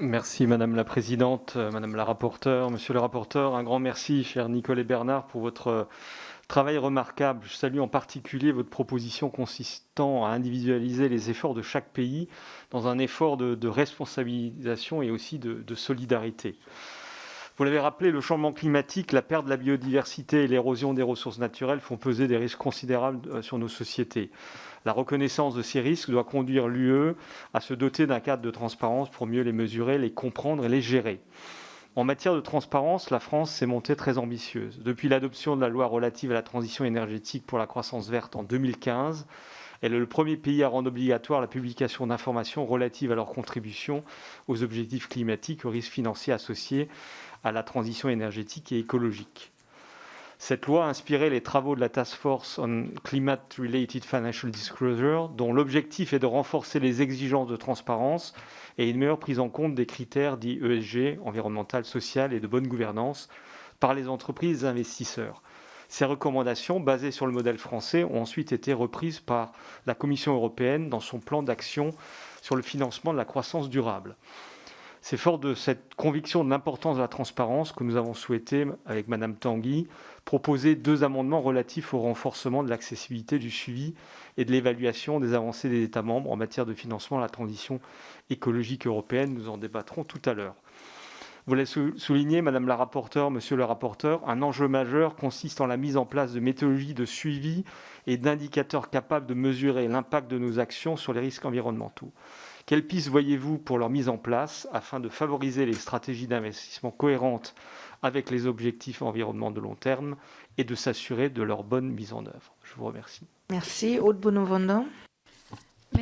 Merci Madame la Présidente, Madame la rapporteure, Monsieur le rapporteur. Un grand merci, cher Nicole et Bernard, pour votre travail remarquable. Je salue en particulier votre proposition consistant à individualiser les efforts de chaque pays dans un effort de responsabilisation et aussi de solidarité. Vous l'avez rappelé, le changement climatique, la perte de la biodiversité et l'érosion des ressources naturelles font peser des risques considérables sur nos sociétés. La reconnaissance de ces risques doit conduire l'UE à se doter d'un cadre de transparence pour mieux les mesurer, les comprendre et les gérer. En matière de transparence, la France s'est montée très ambitieuse. Depuis l'adoption de la loi relative à la transition énergétique pour la croissance verte en 2015, elle est le premier pays à rendre obligatoire la publication d'informations relatives à leur contribution aux objectifs climatiques, aux risques financiers associés à la transition énergétique et écologique. Cette loi a inspiré les travaux de la Task Force on Climate-Related Financial Disclosure, dont l'objectif est de renforcer les exigences de transparence et une meilleure prise en compte des critères dits ESG, environnemental, social et de bonne gouvernance, par les entreprises et investisseurs. Ces recommandations, basées sur le modèle français, ont ensuite été reprises par la Commission européenne dans son plan d'action sur le financement de la croissance durable. C'est fort de cette conviction de l'importance de la transparence que nous avons souhaité, avec Madame Tanguy, proposer 2 amendements relatifs au renforcement de l'accessibilité du suivi et de l'évaluation des avancées des États membres en matière de financement de la transition écologique européenne. Nous en débattrons tout à l'heure. Vous l'avez souligné, Madame la rapporteure, Monsieur le rapporteur, un enjeu majeur consiste en la mise en place de méthodologies de suivi et d'indicateurs capables de mesurer l'impact de nos actions sur les risques environnementaux. Quelles pistes voyez-vous pour leur mise en place afin de favoriser les stratégies d'investissement cohérentes avec les objectifs environnementaux de long terme et de s'assurer de leur bonne mise en œuvre? Je vous remercie. Merci. Aude Bono-Vandam.